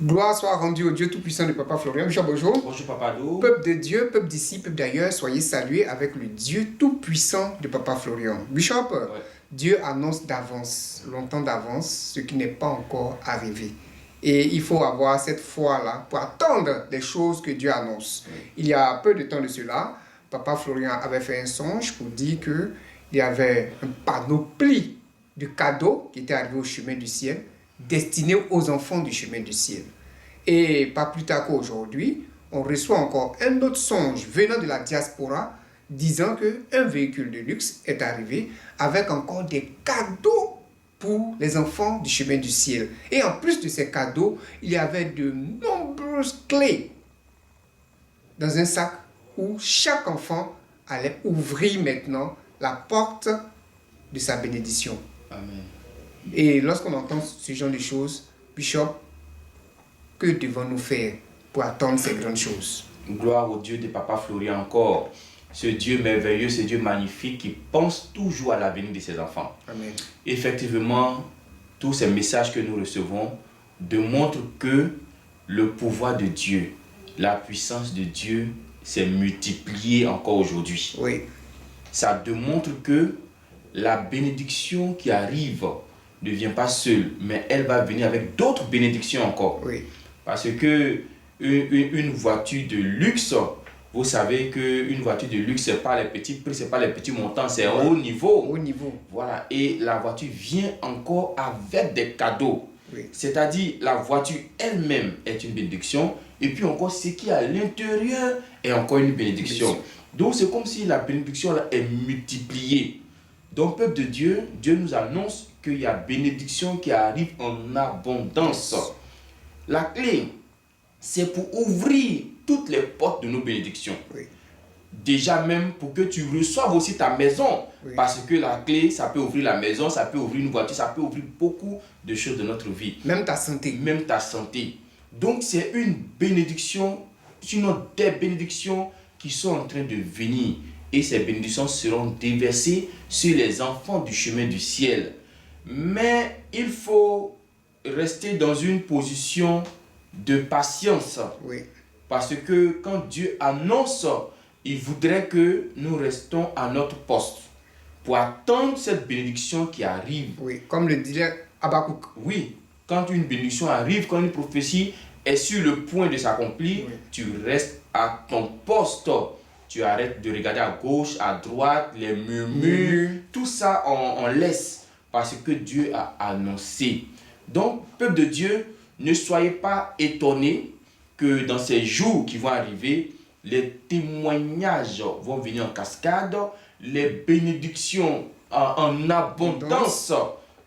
Gloire soit rendue au Dieu Tout-Puissant de Papa Florian. Bishop, bonjour. Bonjour Papa Do. Peuple de Dieu, peuple d'ici, peuple d'ailleurs, soyez salués avec le Dieu Tout-Puissant de Papa Florian. Bishop, Dieu annonce d'avance, longtemps d'avance, ce qui n'est pas encore arrivé. Et il faut avoir cette foi-là pour attendre les choses que Dieu annonce. Il y a peu de temps de cela, Papa Florian avait fait un songe pour dire qu'il y avait un panoplie de cadeaux qui étaient arrivés au chemin du ciel, destinés aux enfants du chemin du ciel. Et pas plus tard qu'aujourd'hui, on reçoit encore un autre songe venant de la diaspora disant qu'un véhicule de luxe est arrivé avec encore des cadeaux pour les enfants du chemin du ciel. Et en plus de ces cadeaux, il y avait de nombreuses clés dans un sac où chaque enfant allait ouvrir maintenant la porte de sa bénédiction. Amen. Et lorsqu'on entend ce genre de choses, Bishop, que devons-nous faire pour attendre ces grandes choses? Gloire au Dieu de Papa Florian encore. Ce Dieu merveilleux, ce Dieu magnifique qui pense toujours à l'avenir de ses enfants. Amen. Effectivement, tous ces messages que nous recevons démontrent que le pouvoir de Dieu, la puissance de Dieu s'est multipliée encore aujourd'hui. Oui. Ça démontre que la bénédiction qui arrive ne vient pas seule, mais elle va venir avec d'autres bénédictions encore. Oui. Parce que une voiture de luxe, vous savez qu'une voiture de luxe, ce n'est pas les petits prix, ce n'est pas les petits montants, c'est un haut niveau. Haut niveau. Voilà, et la voiture vient encore avec des cadeaux. Oui. C'est-à-dire, la voiture elle-même est une bénédiction, et puis encore ce qui est à l'intérieur est encore une bénédiction. Donc c'est comme si la bénédiction là, est multipliée. Donc, peuple de Dieu, Dieu nous annonce qu'il y a bénédiction qui arrive en abondance. La clé, c'est pour ouvrir toutes les portes de nos bénédictions. Oui. Déjà même pour que tu reçoives aussi ta maison. Oui. Parce que la clé, ça peut ouvrir la maison, ça peut ouvrir une voiture, ça peut ouvrir beaucoup de choses de notre vie. Même ta santé. Même ta santé. Donc c'est une bénédiction, sinon des bénédictions qui sont en train de venir. Et ces bénédictions seront déversées sur les enfants du chemin du ciel. Mais il faut rester dans une position de patience. Oui. Parce que quand Dieu annonce, il voudrait que nous restons à notre poste pour attendre cette bénédiction qui arrive. Oui, comme le disait Habakkuk. Oui, quand une bénédiction arrive, quand une prophétie est sur le point de s'accomplir, oui, tu restes à ton poste. Tu arrêtes de regarder à gauche, à droite, les murmures, tout ça on laisse parce que Dieu a annoncé. Donc, peuple de Dieu, ne soyez pas étonnés que dans ces jours qui vont arriver, les témoignages vont venir en cascade, les bénédictions en abondance.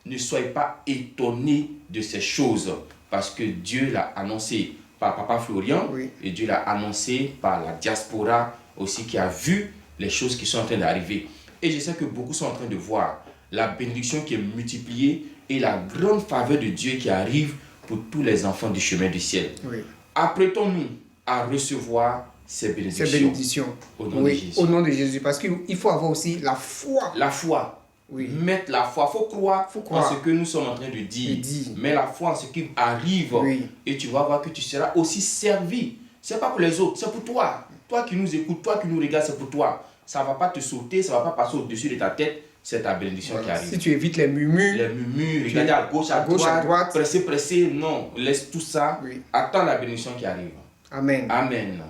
Ne soyez pas étonnés de ces choses parce que Dieu l'a annoncé par Papa Florian oui, et Dieu l'a annoncé par la diaspora aussi qui a vu les choses qui sont en train d'arriver. Et je sais que beaucoup sont en train de voir la bénédiction qui est multipliée et la grande faveur de Dieu qui arrive pour tous les enfants du chemin du ciel. oui. Apprêtons-nous à recevoir ces bénédictions. Ces bénédictions. Au nom de Jésus. Au nom de Jésus. Parce qu'il faut avoir aussi la foi. La foi. Oui. Mettre la foi. Il faut croire en ce que nous sommes en train de dire. Mais la foi en ce qui arrive. Oui. Et tu vas voir que tu seras aussi servi. Ce n'est pas pour les autres, c'est pour toi. Toi qui nous écoutes, toi qui nous regardes, c'est pour toi. Ça ne va pas te sauter, ça ne va pas passer au-dessus de ta tête. C'est ta bénédiction qui arrive. Si tu évites les murmures. Les murmures, regarder à gauche, à droite. Presser, non. Laisse tout ça. Oui. Attends la bénédiction qui arrive. Amen. Amen.